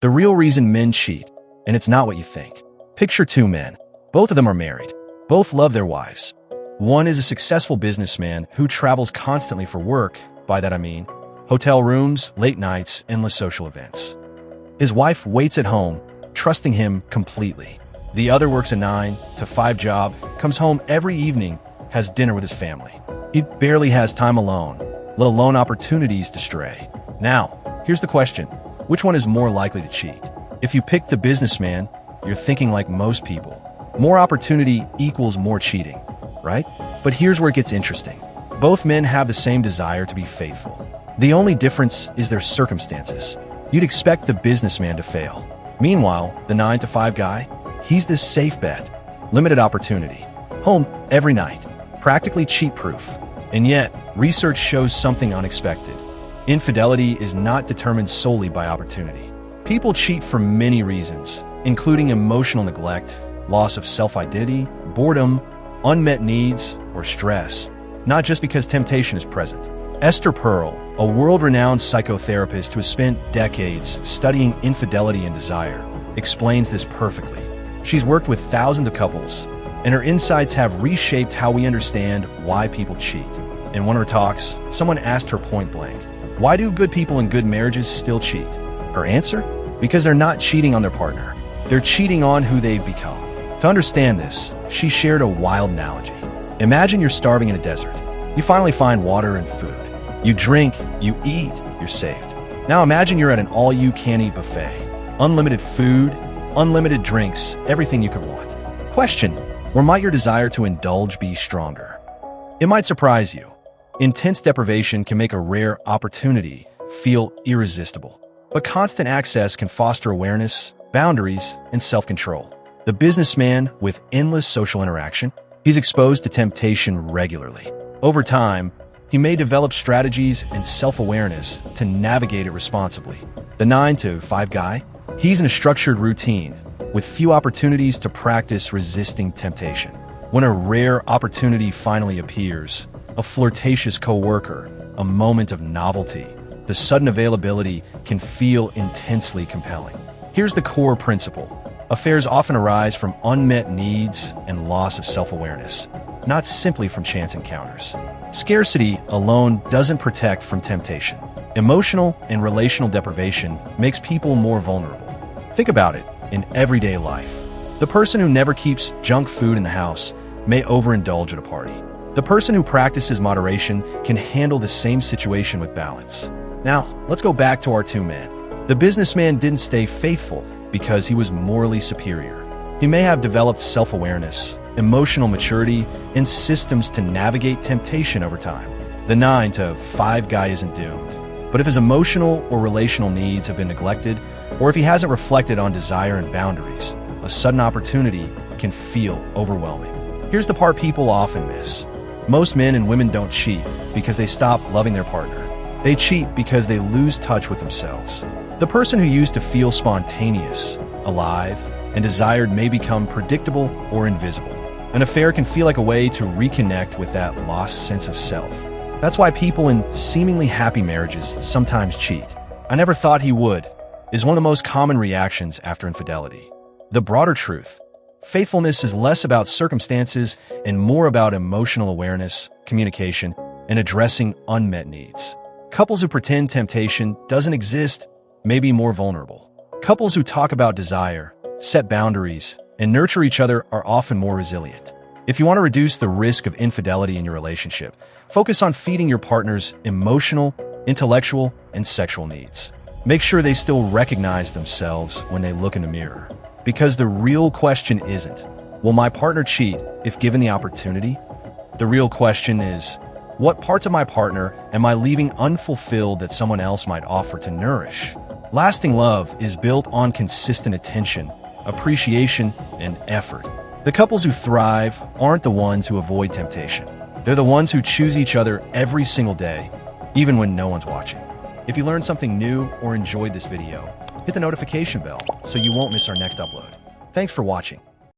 The real reason men cheat, and it's not what you think. Picture two men. Both of them are married. Both love their wives. One is a successful businessman who travels constantly for work. By that I mean hotel rooms, late nights, endless social events. His wife waits at home, trusting him completely. The other works a 9-to-5 job, comes home every evening, has dinner with his family. He barely has time alone, let alone opportunities to stray. Now, here's the question. Which one is more likely to cheat? If you pick the businessman, you're thinking like most people. More opportunity equals more cheating, right? But here's where it gets interesting. Both men have the same desire to be faithful. The only difference is their circumstances. You'd expect the businessman to fail. Meanwhile, the 9-to-5 guy, he's this safe bet. Limited opportunity. Home every night. Practically cheat-proof. And yet, research shows something unexpected. Infidelity is not determined solely by opportunity. People cheat for many reasons, including emotional neglect, loss of self-identity, boredom, unmet needs, or stress, not just because temptation is present. Esther Perel, a world-renowned psychotherapist who has spent decades studying infidelity and desire, explains this perfectly. She's worked with thousands of couples, and her insights have reshaped how we understand why people cheat. In one of her talks, someone asked her point blank, "Why do good people in good marriages still cheat?" Her answer? Because they're not cheating on their partner. They're cheating on who they've become. To understand this, she shared a wild analogy. Imagine you're starving in a desert. You finally find water and food. You drink, you eat, you're saved. Now imagine you're at an all-you-can-eat buffet. Unlimited food, unlimited drinks, everything you could want. Question, or might your desire to indulge be stronger? It might surprise you. Intense deprivation can make a rare opportunity feel irresistible. But constant access can foster awareness, boundaries, and self-control. The businessman with endless social interaction, he's exposed to temptation regularly. Over time, he may develop strategies and self-awareness to navigate it responsibly. The 9-to-5 guy, he's in a structured routine with few opportunities to practice resisting temptation. When a rare opportunity finally appears, a flirtatious coworker, a moment of novelty, the sudden availability can feel intensely compelling. Here's the core principle. Affairs often arise from unmet needs and loss of self-awareness, not simply from chance encounters. Scarcity alone doesn't protect from temptation. Emotional and relational deprivation makes people more vulnerable. Think about it in everyday life. The person who never keeps junk food in the house may overindulge at a party. The person who practices moderation can handle the same situation with balance. Now, let's go back to our two men. The businessman didn't stay faithful because he was morally superior. He may have developed self-awareness, emotional maturity, and systems to navigate temptation over time. The 9-to-5 guy isn't doomed. But if his emotional or relational needs have been neglected, or if he hasn't reflected on desire and boundaries, a sudden opportunity can feel overwhelming. Here's the part people often miss. Most men and women don't cheat because they stop loving their partner. They cheat because they lose touch with themselves. The person who used to feel spontaneous, alive, and desired may become predictable or invisible. An affair can feel like a way to reconnect with that lost sense of self. That's why people in seemingly happy marriages sometimes cheat. "I never thought he would," is one of the most common reactions after infidelity. The broader truth: faithfulness is less about circumstances and more about emotional awareness, communication, and addressing unmet needs. Couples who pretend temptation doesn't exist may be more vulnerable. Couples who talk about desire, set boundaries, and nurture each other are often more resilient. If you want to reduce the risk of infidelity in your relationship, focus on feeding your partner's emotional, intellectual, and sexual needs. Make sure they still recognize themselves when they look in the mirror. Because the real question isn't, will my partner cheat if given the opportunity? The real question is, what parts of my partner am I leaving unfulfilled that someone else might offer to nourish? Lasting love is built on consistent attention, appreciation, and effort. The couples who thrive aren't the ones who avoid temptation. They're the ones who choose each other every single day, even when no one's watching. If you learned something new or enjoyed this video, hit the notification bell so you won't miss our next upload. Thanks for watching.